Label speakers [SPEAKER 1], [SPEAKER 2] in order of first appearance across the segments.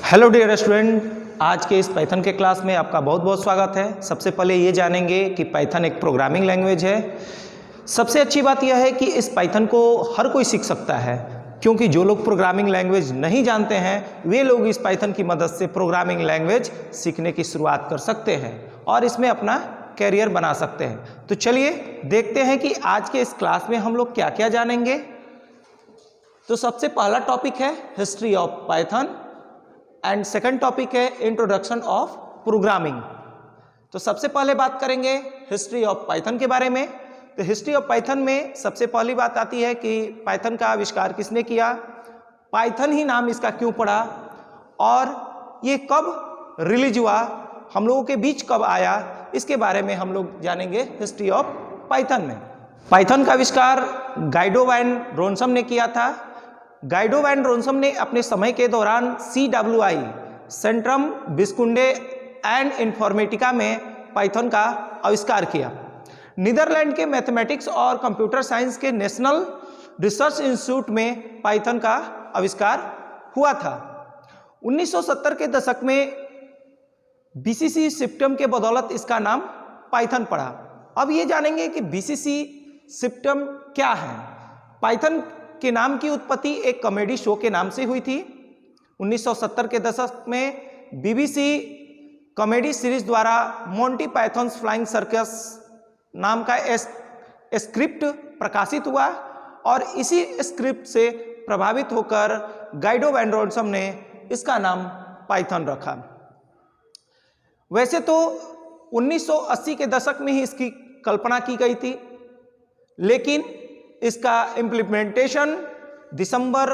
[SPEAKER 1] Hello dear student, आज के इस पाइथन के क्लास में आपका बहुत बहुत स्वागत है। सबसे पहले ये जानेंगे कि पाइथन एक प्रोग्रामिंग लैंग्वेज है। सबसे अच्छी बात यह है कि इस पाइथन को हर कोई सीख सकता है, क्योंकि जो लोग प्रोग्रामिंग लैंग्वेज नहीं जानते हैं वे लोग इस पाइथन की मदद से प्रोग्रामिंग लैंग्वेज सीखने की शुरुआत कर सकते हैं और इसमें अपना कैरियर बना सकते हैं। तो चलिए देखते हैं कि आज के इस क्लास में हम लोग क्या क्या जानेंगे। तो सबसे पहला टॉपिक है history of Python and second topic है इंट्रोडक्शन ऑफ प्रोग्रामिंग। तो सबसे पहले बात करेंगे हिस्ट्री ऑफ पाइथन के बारे में। तो हिस्ट्री ऑफ पाइथन में सबसे पहली बात आती है कि पाइथन का आविष्कार किसने किया, पाइथन ही नाम इसका क्यों पड़ा और ये कब रिलीज हुआ, हम लोगों के बीच कब आया, इसके बारे में हम लोग जानेंगे हिस्ट्री ऑफ पाइथन में। पाइथन का आविष्कार गाइडो वैन रोनसम ने किया था। गाइडो वैन रोनसम ने अपने समय के दौरान CWI सेंट्रम विस्कुंडे एंड इन्फॉर्मेटिका में पाइथन का आविष्कार किया। नीदरलैंड के मैथमेटिक्स और कंप्यूटर साइंस के नेशनल रिसर्च इंस्टीट्यूट में पाइथन का आविष्कार हुआ था। 1970 के दशक में BCC सिस्टम के बदौलत इसका नाम पाइथन पड़ा। अब ये जानेंगे कि BCC सिस्टम क्या है। पाइथन के नाम की उत्पत्ति एक कॉमेडी शो के नाम से हुई थी। 1970 के दशक में BBC कॉमेडी सीरीज द्वारा मोंटी पाइथन्स फ्लाइंग सर्कस नाम का स्क्रिप्ट प्रकाशित हुआ और इसी स्क्रिप्ट से प्रभावित होकर गाइडो वैन रोनसम ने इसका नाम पाइथन रखा। वैसे तो 1980 के दशक में ही इसकी कल्पना की गई थी, लेकिन इसका इम्प्लीमेंटेशन दिसंबर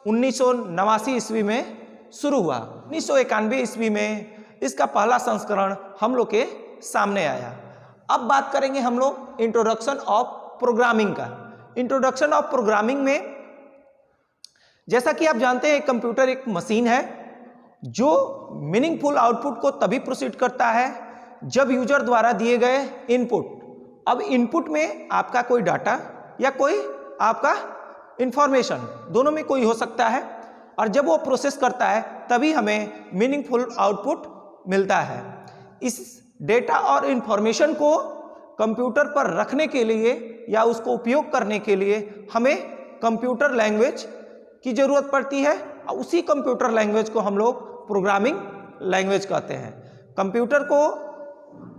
[SPEAKER 1] 1989 ईस्वी में शुरू हुआ। 1991 ईस्वी में इसका पहला संस्करण हम लोग के सामने आया। अब बात करेंगे हम लोग इंट्रोडक्शन ऑफ प्रोग्रामिंग का। इंट्रोडक्शन ऑफ प्रोग्रामिंग में जैसा कि आप जानते हैं कंप्यूटर एक मशीन है जो मीनिंगफुल आउटपुट को तभी प्रोसीड करता है जब यूजर द्वारा दिए गए इनपुट। अब इनपुट में आपका कोई डाटा या कोई आपका इंफॉर्मेशन, दोनों में कोई हो सकता है, और जब वो प्रोसेस करता है तभी हमें मीनिंगफुल आउटपुट मिलता है। इस डेटा और इंफॉर्मेशन को कंप्यूटर पर रखने के लिए या उसको उपयोग करने के लिए हमें कंप्यूटर लैंग्वेज की ज़रूरत पड़ती है और उसी कंप्यूटर लैंग्वेज को हम लोग प्रोग्रामिंग लैंग्वेज कहते हैं। कंप्यूटर को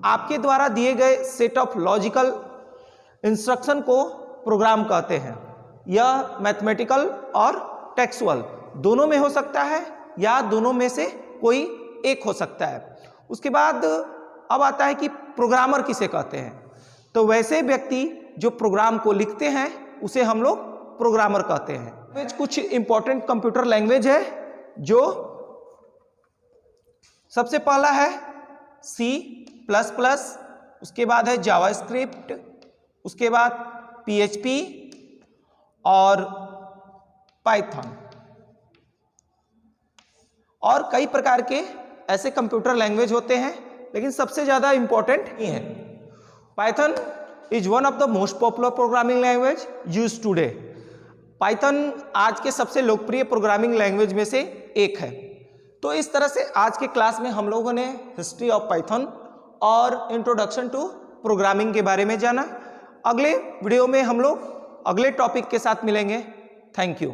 [SPEAKER 1] आपके द्वारा दिए गए सेट ऑफ लॉजिकल इंस्ट्रक्शन को प्रोग्राम कहते हैं। यह मैथमेटिकल और टेक्सुअल दोनों में हो सकता है या दोनों में से कोई एक हो सकता है। उसके बाद अब आता है कि प्रोग्रामर किसे कहते हैं। तो वैसे व्यक्ति जो प्रोग्राम को लिखते हैं उसे हम लोग प्रोग्रामर कहते हैं। कुछ इंपॉर्टेंट कंप्यूटर लैंग्वेज है, जो सबसे पहला है C++, उसके बाद है जावास्क्रिप्ट, उसके बाद PHP और पाइथन, और कई प्रकार के ऐसे कंप्यूटर लैंग्वेज होते हैं, लेकिन सबसे ज़्यादा इंपॉर्टेंट ये है। Python is one of the most popular programming language used today. Python आज के सबसे लोकप्रिय प्रोग्रामिंग लैंग्वेज में से एक है। तो इस तरह से आज के क्लास में हम लोगों ने हिस्ट्री ऑफ पाइथन और इंट्रोडक्शन टू प्रोग्रामिंग के बारे में जाना। अगले वीडियो में हम लोग अगले टॉपिक के साथ मिलेंगे। Thank you.